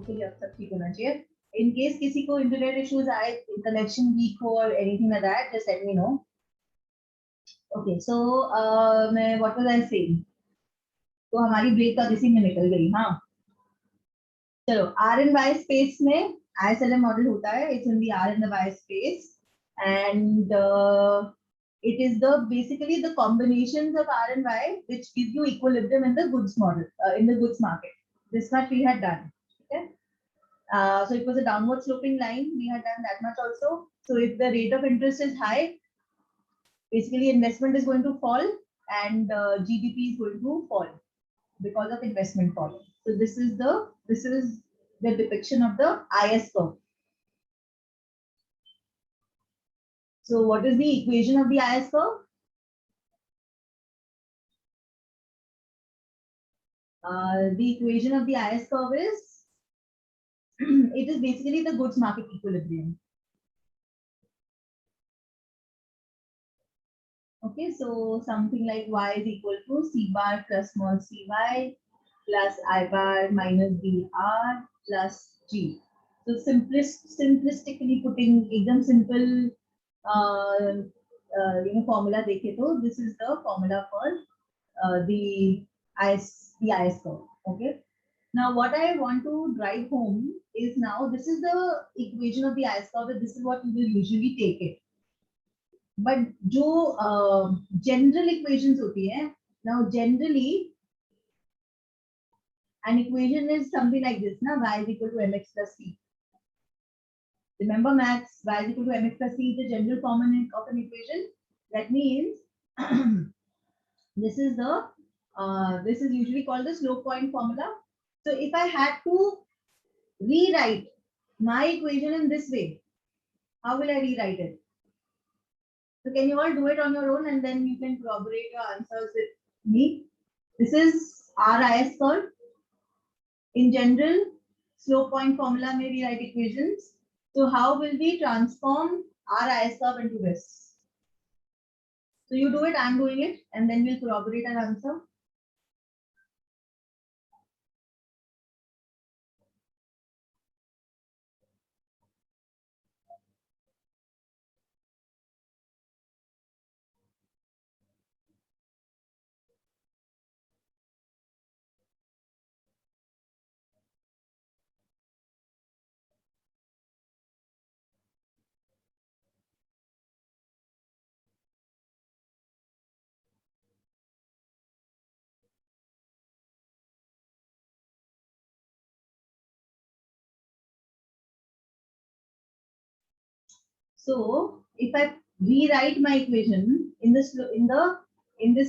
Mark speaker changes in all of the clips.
Speaker 1: के लिए अब सब ठीक होना चाहिए. In case किसी को internet issues आए, connection weak हो or anything like that, just let me know. Okay, so मैं what was I saying? तो हमारी ब्रेक का किसी में निकल गई. हाँ, चलो R and Y स्पेस में ISLM मॉडल होता है. It's in the R and the Y space, and it is the basically the combinations of R and Y which give you equilibrium in the goods model, in the goods market. This much we had done. Okay. So it was a downward sloping line. We had done that much also. So if the rate of interest is high, basically investment is going to fall and GDP is going to fall because of investment fall. So this is the depiction of the IS curve. So what is the equation of the IS curve? The equation of the IS curve is it is basically the goods market equilibrium. Okay, so something like y is equal to c bar plus small cy plus I bar minus dr plus g. So simplistically putting एकदम simple formula देखे तो this is the formula for the IS curve. Okay. Now what I want to drive home is now this is the equation of the IS curve. This is what we will usually take it. But जो general equations होती है, now generally an equation is something like this, na, y is equal to mx plus c. Remember maths, y is equal to mx plus c is the general form of an equation. That means this is usually called the slope point formula. So if I had to rewrite my equation in this way, how will I rewrite it? So can you all do it on your own and then you can corroborate your answers with me? This is RIS curve. In general, slope point formula may we write equations. So how will we transform RIS curve into this? So you do it, I'm doing it, and then we'll corroborate our answer. So if I rewrite my equation in this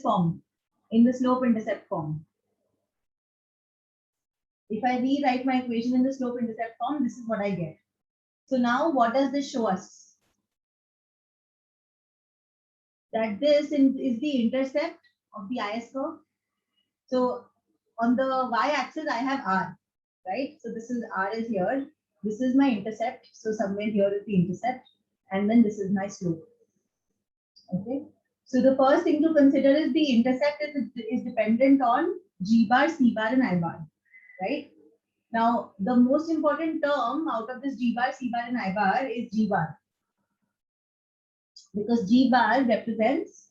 Speaker 1: form, in the slope intercept form. If I rewrite my equation in the slope intercept form, this is what I get. So now what does this show us? That this is the intercept of the IS curve. So on the y-axis, I have r, right? So this is r is here. This is my intercept. So somewhere here is the intercept. And then this is my slope. Okay. So the first thing to consider is the intercept is dependent on G bar, C bar, and I bar, right? Now, the most important term out of this G bar, C bar, and I bar is G bar. Because G bar represents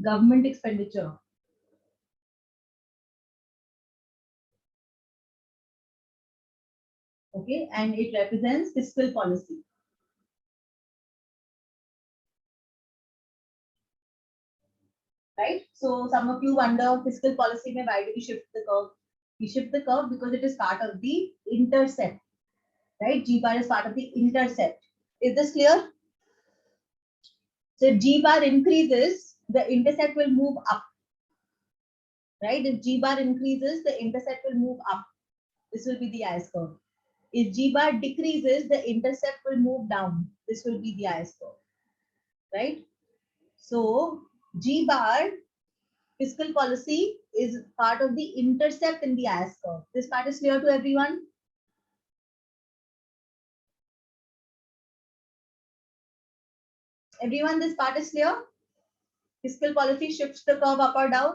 Speaker 1: government expenditure. Okay, and it represents fiscal policy. Right? So some of you wonder fiscal policy, why do we shift the curve? We shift the curve because it is part of the intercept. Right? G bar is part of the intercept. Is this clear? So if G bar increases, the intercept will move up. Right? If G bar increases, the intercept will move up. This will be the IS curve. If G bar decreases, the intercept will move down. This will be the IS curve. Right? So G bar fiscal policy is part of the intercept in the IS curve. This part is clear to everyone? Everyone, this part is clear? Fiscal policy shifts the curve up or down?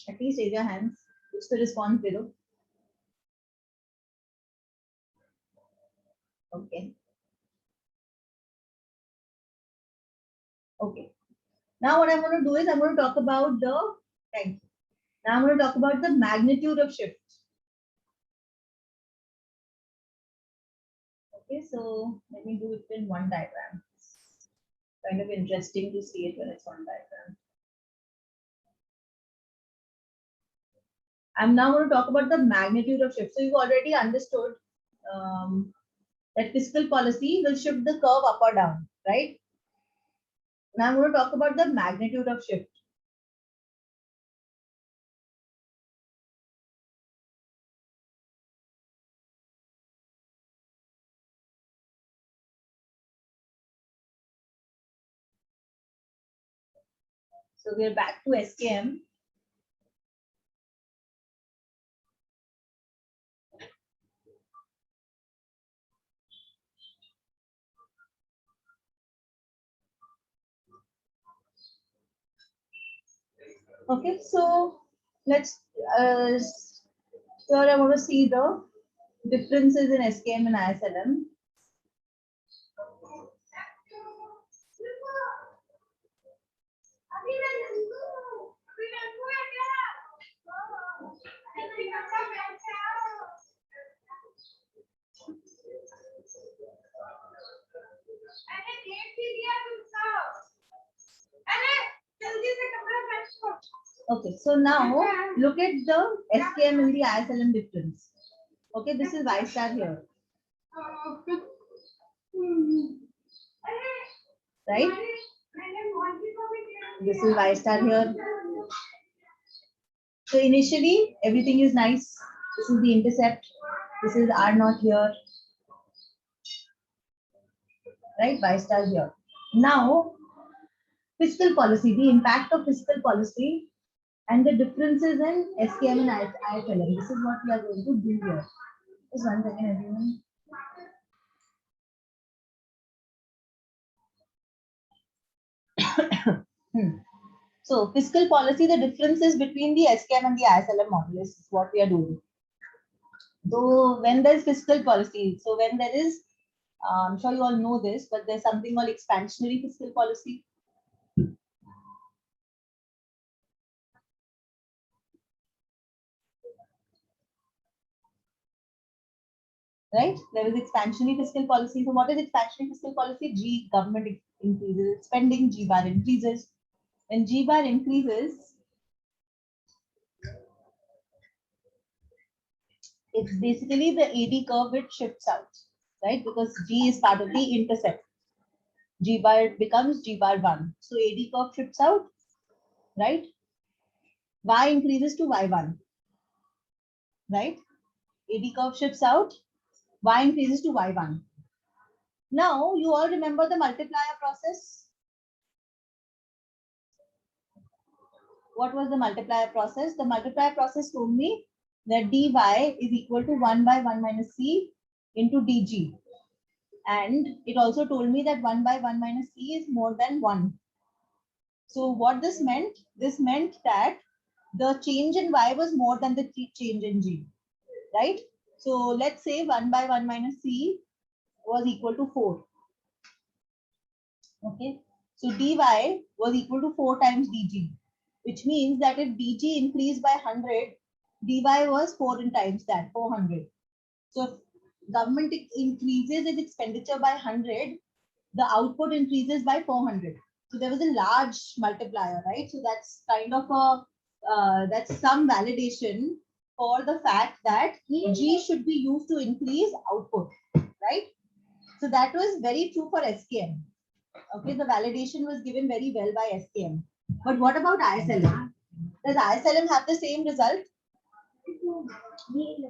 Speaker 1: At least raise your hands. कुछ तो response दे दो. Okay. Okay. Now what I'm going to do is I'm going to talk about the thank you. Now I'm going to talk about the magnitude of shift. Okay, so let me do it in one diagram. Kind of interesting to see it when it's one diagram. I'm now going to talk about the magnitude of shift. So you've already understood that fiscal policy will shift the curve up or down, right? Now I'm going to talk about the magnitude of shift. So we're back to SKM. Okay, so let's here I want to see the differences in SKM and ISLM. Okay, so now look at the SKM and the ISLM difference. Okay, this is Y star here. Right? This is Y star here. So initially everything is nice. This is the intercept. This is R naught here. Right? Y star here. Now, fiscal policy, the impact of fiscal policy and the differences in SKM and ISLM. This is what we are going to do here. Just 1 second, everyone. So fiscal policy, the differences between the SKM and the ISLM model is what we are doing. So when there is fiscal policy, so when there is, I'm sure you all know this, but there's something called expansionary fiscal policy. Right? There is expansionary fiscal policy. So what is expansionary fiscal policy? G, government increases spending, G bar increases. When G bar increases, it's basically the AD curve which shifts out, right? Because G is part of the intercept. G bar becomes G bar 1. So AD curve shifts out, right? Y increases to Y1, right? AD curve shifts out, Y increases to Y1. Now, you all remember the multiplier process? What was the multiplier process? The multiplier process told me that dy is equal to 1 by 1 minus c into dg. And it also told me that 1 by 1 minus c is more than 1. So what this meant? This meant that the change in y was more than the change in g, right? So let's say 1 by 1 minus c was equal to 4. Okay, so dy was equal to 4 times dg, which means that if dg increased by 100, dy was 4 in times that, 400. So if government increases its expenditure by 100, the output increases by 400. So there was a large multiplier, right? So that's kind of a, that's some validation for the fact that G should be used to increase output, right? So that was very true for SKM. Okay, the validation was given very well by SKM. But what about ISLM? Does ISLM have the same result?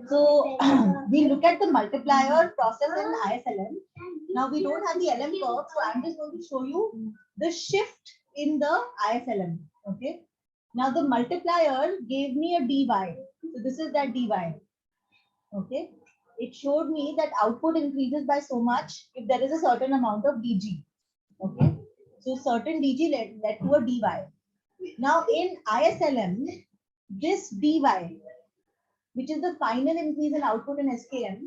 Speaker 1: So we look at the multiplier process in ISLM. Now we don't have the LM curve, so I'm just going to show you the shift in the ISLM. Okay. Now the multiplier gave me a dy. So this is that dy. Okay. It showed me that output increases by so much if there is a certain amount of dg. Okay. So certain dg led to a dy. Now in ISLM, this dy, which is the final increase in output in SKM,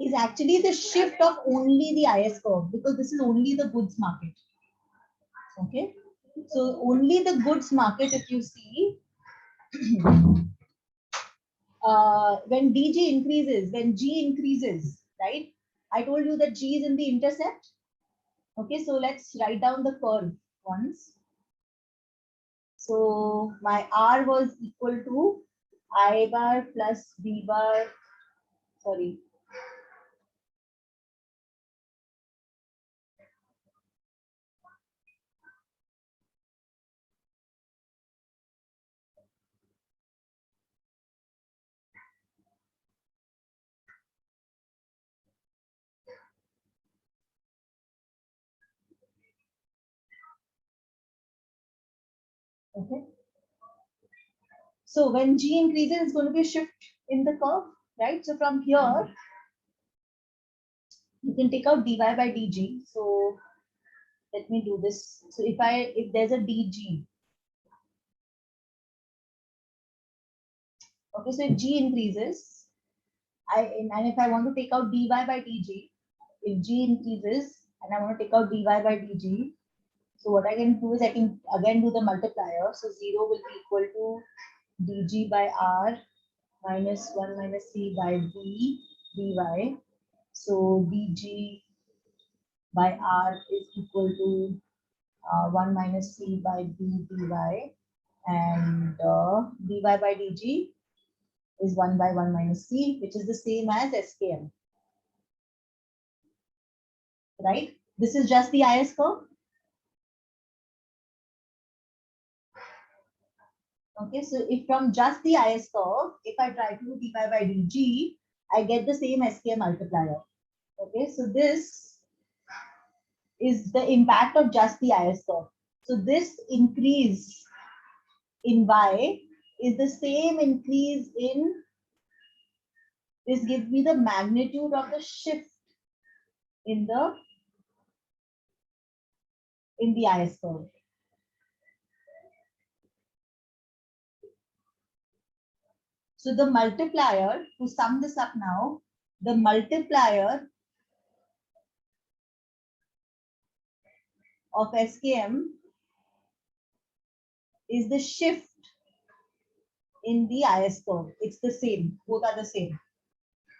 Speaker 1: is actually the shift of only the IS curve, because this is only the goods market. Okay, so only the goods market, if you see, when DG increases, when G increases, right? I told you that G is in the intercept. Okay, so let's write down the curve once. So my R was equal to I bar plus B bar, sorry. Okay. So when G increases, it's going to be a shift in the curve, right? So from here, you can take out dy by dg. So let me do this. So if there's a dg, okay, so if G increases, and if I want to take out dy by dg, if G increases and I want to take out dy by dg, so what I can do is I can again do the multiplier. So 0 will be equal to dg by r minus 1 minus c by b dy. So dg by r is equal to 1 minus c by b dy, and dy by dg is 1 by 1 minus c, which is the same as SKM, right? This is just the IS curve. Okay, so if from just the IS curve, if I try to do dy by dg, I get the same SKM multiplier. Okay, so this is the impact of just the IS curve. So this increase in y is the same increase in, this gives me the magnitude of the shift in the IS curve. So the multiplier, to sum this up now, the multiplier of SKM is the shift in the IS curve. It's the same, both are the same.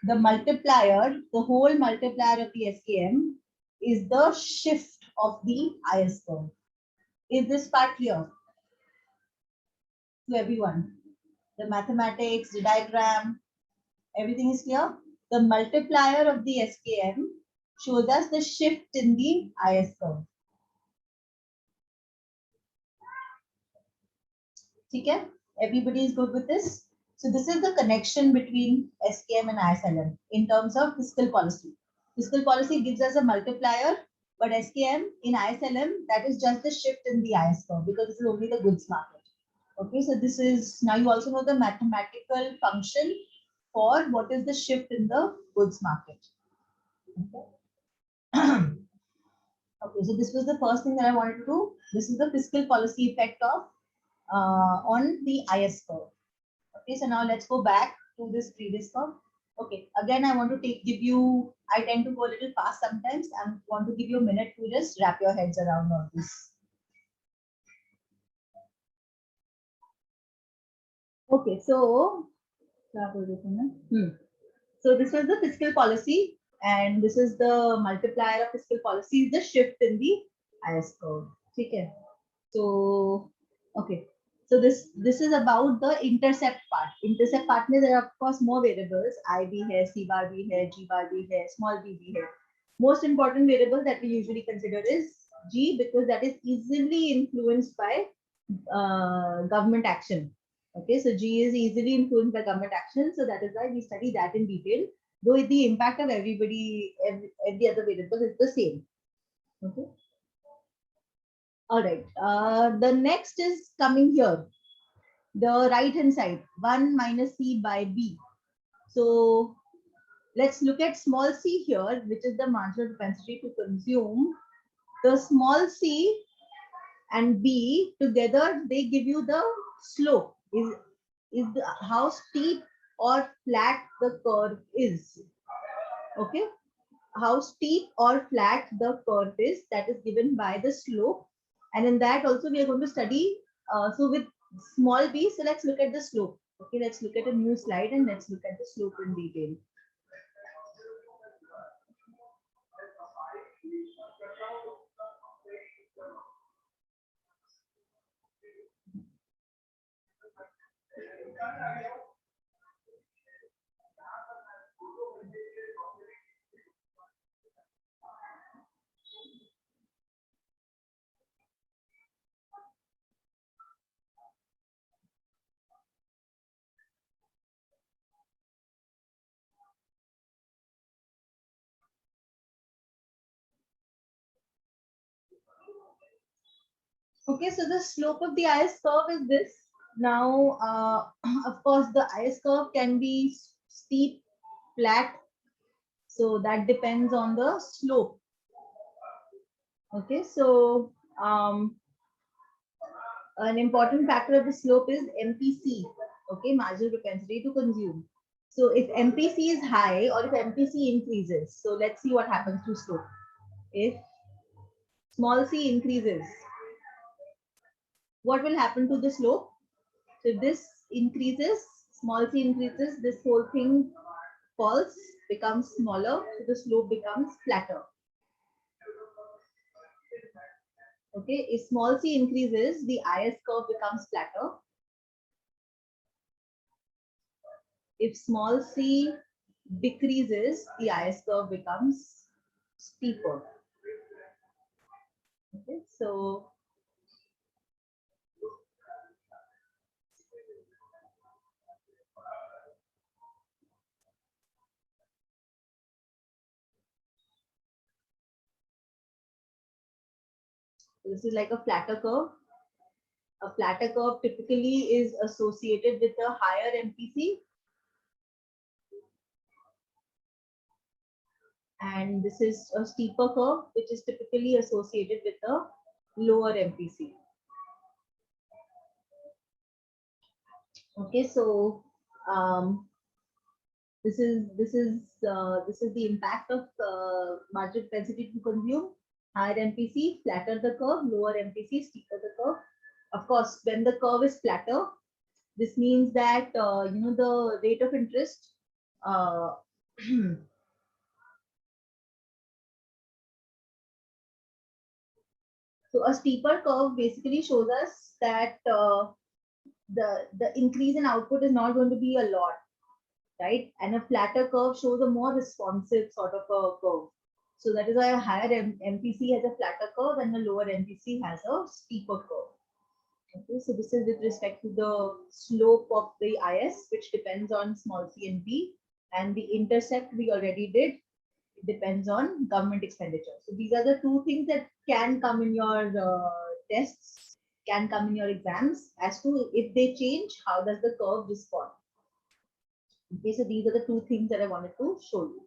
Speaker 1: The multiplier, the whole multiplier of the SKM is the shift of the IS curve. Is this part clear to everyone? The mathematics, the diagram, everything is clear? The multiplier of the SKM shows us the shift in the IS curve. Okay? Everybody is good with this? So this is the connection between SKM and ISLM in terms of fiscal policy. Fiscal policy gives us a multiplier, but SKM in ISLM, that is just the shift in the IS curve, because this is only the goods market. Okay, so this is, now you also know the mathematical function for what is the shift in the goods market. Okay. Okay, so this was the first thing that I wanted to do. This is the fiscal policy effect of on the IS curve. Okay, so now let's go back to this previous curve. Okay, again, I want to give you, I tend to go a little fast sometimes. I want to give you a minute to just wrap your heads around all this. Okay, so, so this was the fiscal policy, and this is the multiplier of fiscal policy, the shift in the IS curve. Okay, so, okay. So this is about the intercept part. Intercept part में there are of course more variables. I भी है, C bar भी है, G bar भी है, small b भी है. Most important variable that we usually consider is G, because that is easily influenced by government action. Okay, so G is easily influenced by government action, so that is why we study that in detail. Though the impact of every other variable is the same. Okay. All right. The next is coming here. The right hand side, 1 minus C by B. So let's look at small c here, which is the marginal propensity to consume. The small c and B together, they give you the slope. Is the how steep or flat the curve is. Okay, how steep or flat the curve is, that is given by the slope. And in that also we are going to study. So with small b, so let's look at the slope. Okay, let's look at a new slide and let's look at the slope in detail. Okay, so the slope of the IS curve is this. Now, of course, the IS curve can be steep, flat. So that depends on the slope. Okay, so an important factor of the slope is MPC. Okay, marginal propensity to consume. So if MPC is high or if MPC increases, so let's see what happens to slope. If small c increases, what will happen to the slope? So if this increases, small c increases, this whole thing falls, becomes smaller, so the slope becomes flatter. Okay, if small c increases, the IS curve becomes flatter. If small c decreases, the IS curve becomes steeper. Okay, so this is like a flatter curve. A flatter curve typically is associated with a higher MPC. And this is a steeper curve, which is typically associated with a lower MPC. Okay, so this is the impact of marginal propensity to consume. Higher MPC, flatter the curve; lower MPC, steeper the curve. Of course, when the curve is flatter, this means that the rate of interest. So a steeper curve basically shows us that the increase in output is not going to be a lot, right? And a flatter curve shows a more responsive sort of a curve. So that is why a higher MPC has a flatter curve and a lower MPC has a steeper curve. Okay, so this is with respect to the slope of the IS, which depends on small c and b, and the intercept we already did. It depends on government expenditure. So these are the two things that can come in your tests, can come in your exams, as to if they change, how does the curve respond. Okay, so these are the two things that I wanted to show you.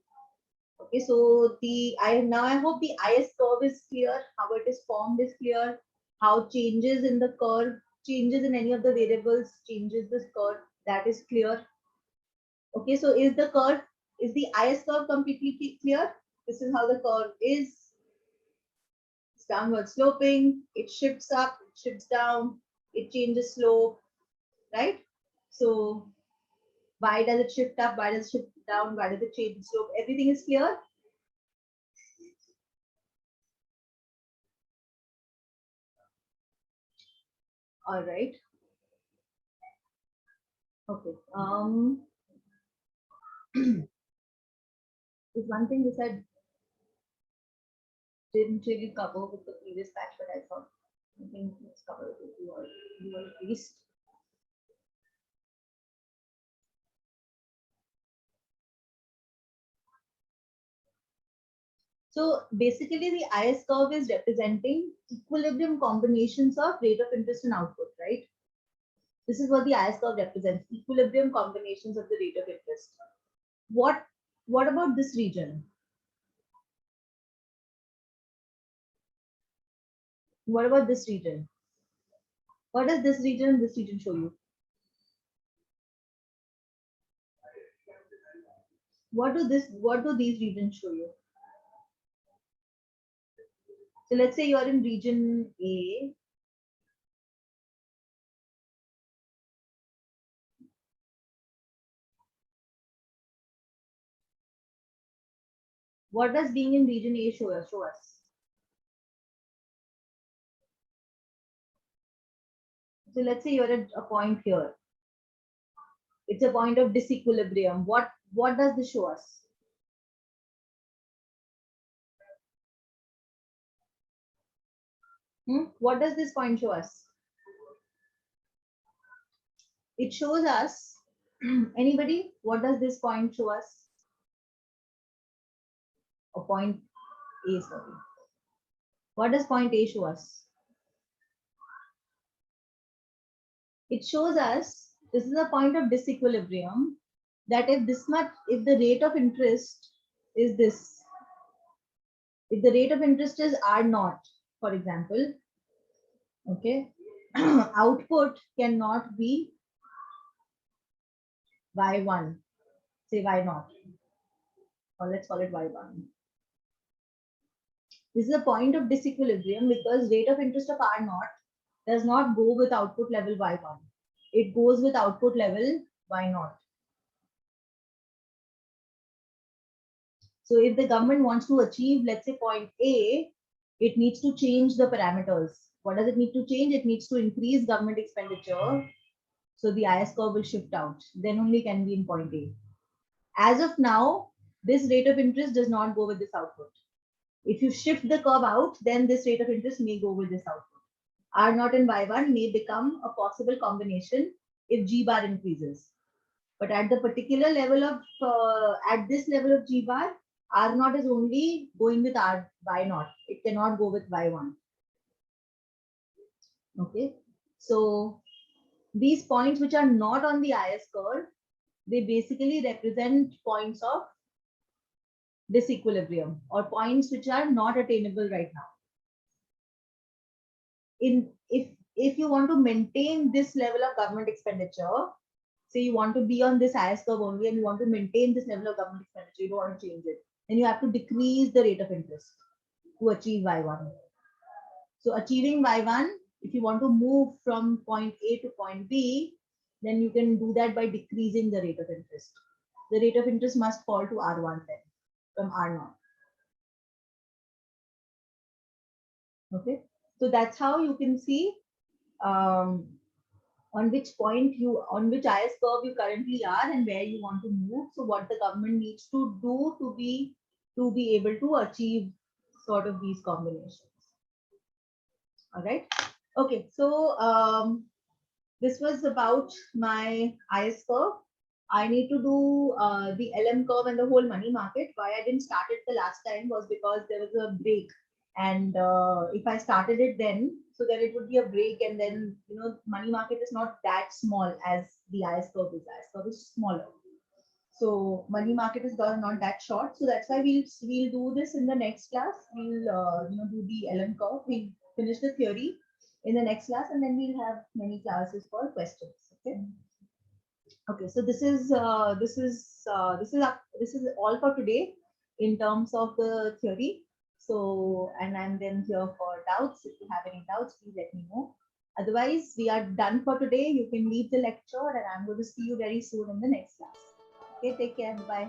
Speaker 1: Okay, so I hope the IS curve is clear, how it is formed is clear, how changes in the curve, changes in any of the variables changes this curve, that is clear. Okay, so is the IS curve completely clear? This is how the curve is. It's downward sloping, it shifts up, it shifts down, it changes slope, right? So why does it shift up? Why does it shift down? Why does it change slope? Everything is clear. All right. Okay. There's one thing which I didn't really cover with the previous batch, but I thought I think let's cover it with you all at least. So basically, the IS curve is representing equilibrium combinations of rate of interest and output, right? This is what the IS curve represents, equilibrium combinations of the rate of interest. What about this region? What about this region? What does this region and this region show you? What do these regions show you? So let's say you are in region A. What does being in region A show us? So let's say you're at a point here. It's a point of disequilibrium. What does this show us? What does this point show us? It shows us, anybody, what does this point show us? Or point A, sorry. What does point A show us? It shows us this is a point of disequilibrium, that if the rate of interest is this, if the rate of interest is R naught, for example, okay, output cannot be Y1, say Y naught, or let's call it Y1. This is a point of disequilibrium because rate of interest of R naught does not go with output level Y1. It goes with output level Y naught. So if the government wants to achieve, let's say, point A, it needs to change the parameters. What does it need to change? It needs to increase government expenditure. So the IS curve will shift out. Then only can be in point A. As of now, this rate of interest does not go with this output. If you shift the curve out, then this rate of interest may go with this output. R naught and Y1 may become a possible combination if G bar increases. But at the particular level of, at this level of G bar, R naught is only going with Y naught. It cannot go with Y1. Okay. So these points which are not on the IS curve, they basically represent points of disequilibrium or points which are not attainable right now. If you want to maintain this level of government expenditure, say you want to be on this IS curve only and you want to maintain this level of government expenditure, you don't want to change it, then you have to decrease the rate of interest to achieve Y1. So achieving Y1, if you want to move from point A to point B, then you can do that by decreasing the rate of interest. The rate of interest must fall to R1 then from R0. Okay, so that's how you can see on which IS curve you currently are and where you want to move. So what the government needs to do to be able to achieve sort of these combinations. All right. Okay. So this was about my IS curve. I need to do the LM curve and the whole money market. Why I didn't start it the last time was because there was a break. And if I started it then, so then it would be a break. And then, money market is not that small as the IS curve is. IS curve is smaller. So money market is not that short. So that's why we'll do this in the next class. We'll do the LM curve. We'll finish the theory in the next class, and then we'll have many classes for questions. Okay. Okay. So this is all for today in terms of the theory. So, and I'm then here for doubts. If you have any doubts, please let me know. Otherwise, we are done for today. You can leave the lecture, and I'm going to see you very soon in the next class. Okay, take care. Bye.